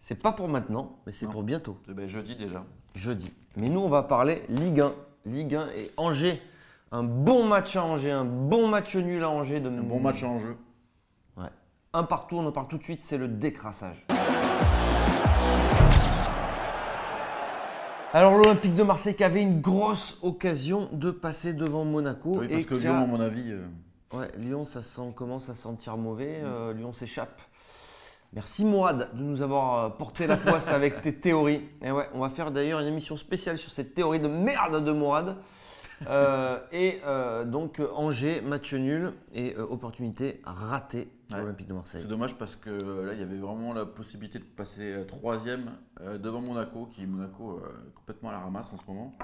C'est pas pour maintenant, mais c'est pour bientôt. Ben, jeudi déjà. Jeudi. Mais nous, on va parler Ligue 1. Ligue 1 et Angers. Un bon match à Angers, un bon match nul à Angers. Un bon match en jeu. Ouais. Un partout, on en parle tout de suite, c'est le décrassage. Alors l'Olympique de Marseille qui avait une grosse occasion de passer devant Monaco. Oui, parce que Lyon, à mon avis… Ouais, Lyon, commence à sentir mauvais. Lyon s'échappe. Merci Mourad de nous avoir porté la poisse avec tes théories. Et ouais, on va faire d'ailleurs une émission spéciale sur cette théorie de merde de Mourad. Donc Angers, match nul et opportunité ratée pour l'Olympique de Marseille. C'est dommage parce que là, il y avait vraiment la possibilité de passer troisième devant Monaco, qui est complètement à la ramasse en ce moment.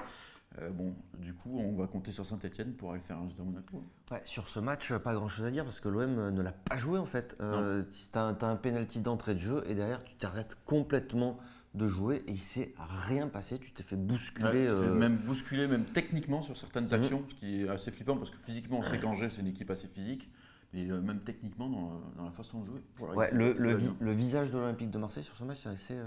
Bon, du coup, on va compter sur Saint-Etienne pour aller faire un jeu de Monaco. Ouais, sur ce match, pas grand chose à dire parce que l'OM ne l'a pas joué en fait. Tu as un penalty d'entrée de jeu et derrière, tu t'arrêtes complètement de jouer et il ne s'est rien passé. Tu t'es fait bousculer. Tu t'es même bousculé, même techniquement sur certaines actions, ce qui est assez flippant parce que physiquement, on sait qu'Angers, c'est une équipe assez physique. Et même techniquement, dans la façon de jouer. Voilà, ouais, le visage de l'Olympique de Marseille sur ce match, c'est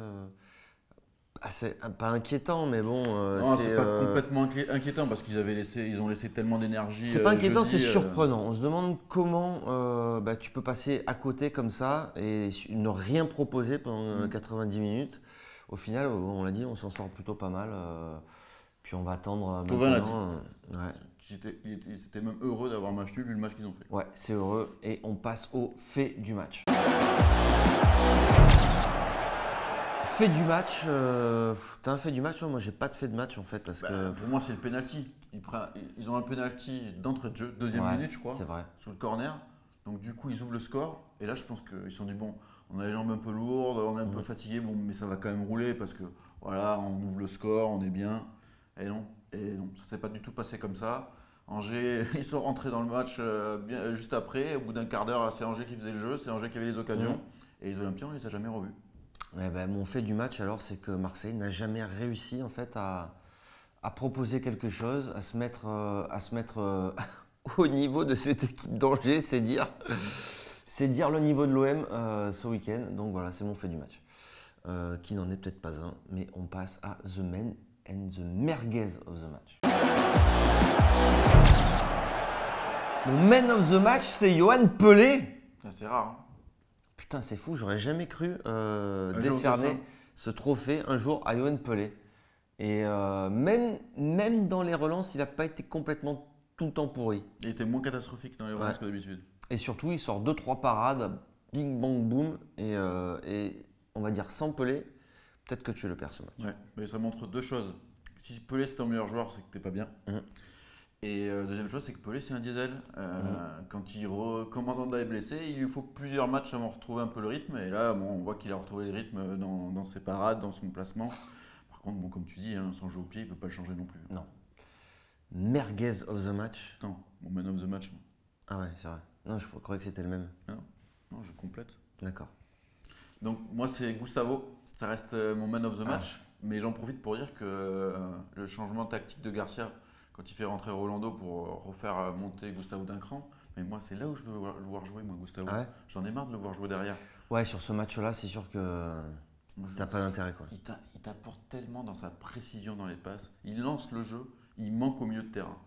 assez pas inquiétant, mais bon. Non, c'est pas complètement inquiétant parce qu'ils ont laissé tellement d'énergie. C'est pas inquiétant, c'est surprenant. On se demande comment tu peux passer à côté comme ça et ne rien proposer pendant 90 minutes. Au final, on l'a dit, on s'en sort plutôt pas mal. Puis on va attendre maintenant. Ils étaient même heureux d'avoir un match nul vu le match qu'ils ont fait. Ouais, c'est heureux. Et on passe au fait du match. Fait du match, t'as un fait du match? Moi j'ai pas de fait de match en fait parce que… Pour moi c'est le penalty. Ils ont un penalty d'entrée de jeu, deuxième minute je crois, c'est vrai. Sous le corner. Donc du coup ils ouvrent le score et là je pense qu'ils se sont dit bon, on a les jambes un peu lourdes, on est un peu fatigué, bon mais ça va quand même rouler parce que voilà, on ouvre le score, on est bien. Et non, ça s'est pas du tout passé comme ça. Angers, ils sont rentrés dans le match juste après, au bout d'un quart d'heure, c'est Angers qui faisait le jeu, c'est Angers qui avait les occasions et les Olympiens on les a jamais revus. Mon fait du match alors, c'est que Marseille n'a jamais réussi en fait à proposer quelque chose, à se mettre au niveau de cette équipe d'Angers, c'est dire le niveau de l'OM ce week-end. Donc voilà, c'est mon fait du match, qui n'en est peut-être pas un, mais on passe à the man and the merguez of the match. Mon man of the match, c'est Yoann Pelé. C'est rare. Hein. Putain, c'est fou, j'aurais jamais cru décerner ce trophée un jour à Yoann Pelé. Et même dans les relances, il n'a pas été complètement tout le temps pourri. Il était moins catastrophique dans les relances que d'habitude. Et surtout, il sort 2-3 parades, bing bang boum, et on va dire sans Pelé, peut-être que tu le perds ce match. Ouais, mais ça montre deux choses. Si Pelé c'est ton meilleur joueur, c'est que t'es pas bien. Et deuxième chose, c'est que Pelé, c'est un diesel. Quand Commandanda est blessé, il lui faut plusieurs matchs avant de retrouver un peu le rythme. Et là, on voit qu'il a retrouvé le rythme dans ses parades, dans son placement. Par contre, comme tu dis, sans jeu au pied, il ne peut pas le changer non plus. Non. Merguez of the match. Non, mon man of the match. Ah ouais, c'est vrai. Non, je croyais que c'était le même. Non, je complète. D'accord. Donc moi, c'est Gustavo. Ça reste mon man of the match. Mais j'en profite pour dire que le changement tactique de Garcia, quand il fait rentrer Rolando pour refaire monter Gustavo d'un cran, mais moi c'est là où je veux le voir jouer, moi Gustavo. J'en ai marre de le voir jouer derrière. Ouais, sur ce match-là, c'est sûr que t'as pas d'intérêt quoi. Il t'apporte tellement dans sa précision dans les passes. Il lance le jeu, il manque au milieu de terrain.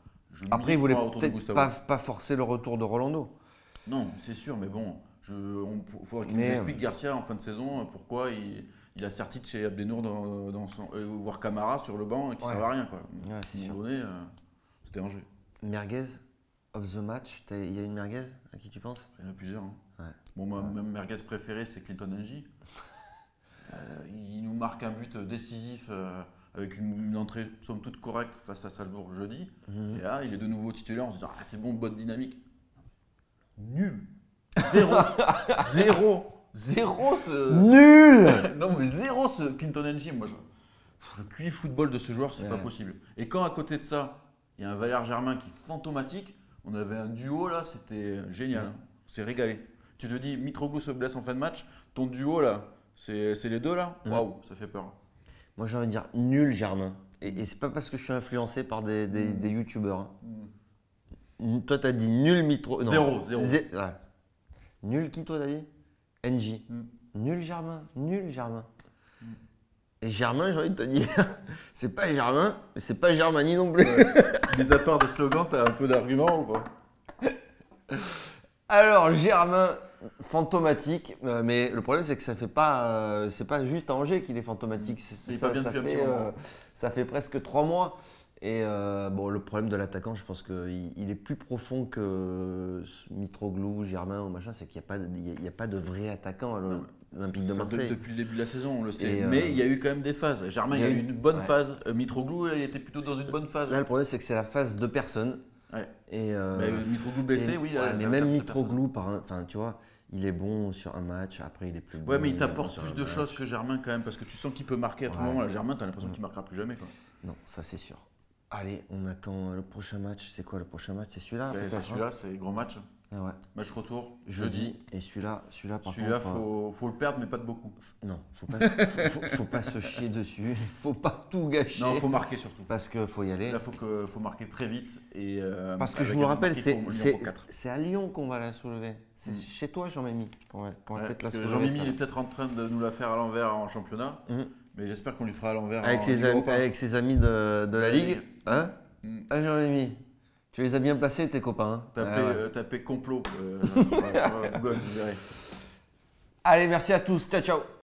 Après, il voulait peut-être pas forcer le retour de Rolando. Non, c'est sûr, mais bon, il faudrait qu'il nous explique Garcia en fin de saison pourquoi il a Sertic chez Abdenour voir Camara sur le banc et qui ne servent à rien. Quoi. Ouais, c'est sûr. C'était Angers. Merguez of the match, il y a une merguez à qui tu penses? Il y en a plusieurs. Hein. Bon, ma merguez préférée, c'est Clinton N'Jie. Il nous marque un but décisif avec une entrée somme toute correcte face à Salzbourg jeudi. Et là, il est de nouveau titulaire en se disant c'est bon, bonne dynamique. Nul. Zéro ce… Nul. Non mais zéro ce Clinton N'Jie. Moi, le QI football de ce joueur, c'est pas possible. Et quand à côté de ça, il y a un Valère Germain qui est fantomatique, on avait un duo là, c'était génial. Hein. On s'est régalé. Tu te dis, Mitroglou se blesse en fin de match, ton duo là, c'est les deux là. Waouh, ça fait peur. Moi j'ai envie de dire nul Germain. Et c'est pas parce que je suis influencé par des youtubeurs. Hein. Toi t'as dit nul Mitro. Non. Zéro. Ouais. Nul qui toi t'as dit? NJ. Nul Germain, nul Germain. Et Germain, j'ai envie de te dire, c'est pas Germain, mais c'est pas Germani non plus. Mis à part des slogans, t'as un peu d'argument ou pas? Alors Germain, fantomatique, mais le problème c'est que ça fait pas, c'est pas juste à Angers qu'il est fantomatique. Il est pas bien depuis un petit moment. Ça fait presque 3 mois. Et bon, le problème de l'attaquant, je pense qu'il est plus profond que Mitroglou, Germain ou machin, c'est qu'il n'y a pas de vrai attaquant à l'Olympique de Marseille. Depuis le début de la saison, on le sait. Et, mais il y a eu quand même des phases. Germain, il y a eu une bonne phase. Mitroglou, il était plutôt dans une bonne phase. Là, le problème, c'est que c'est la phase de personne. Ouais. Et, Mitroglou blessé, oui. Mais même Mitroglou, enfin, tu vois, il est bon sur un match, après il est plus bon. Ouais, mais il t'apporte plus de choses que Germain quand même, parce que tu sens qu'il peut marquer à tout moment. Là, Germain, t'as l'impression qu'il marquera plus jamais, quoi. Non, ça c'est sûr. Allez, on attend le prochain match. C'est quoi le prochain match? C'est celui-là? C'est celui-là, c'est gros match. Ah ouais. Match retour, jeudi. Et celui-là par celui-là, contre. faut le perdre, mais pas de beaucoup. Non, faut pas se chier dessus. Faut pas tout gâcher. Non, faut marquer surtout. Parce qu'il faut y aller. Là, faut marquer très vite. Et, parce que je vous le rappelle, c'est à Lyon qu'on va la soulever. C'est chez toi, Jean-Mimi. Jean-Mimi est peut-être en train de nous la faire à l'envers en championnat. Mais j'espère qu'on lui fera à l'envers avec ses amis de la Ligue. Hein Ah, Jean-Mimi, tu les as bien placés, tes copains. Tapez complot sur Google, vous verrez. Allez, merci à tous. Ciao, ciao.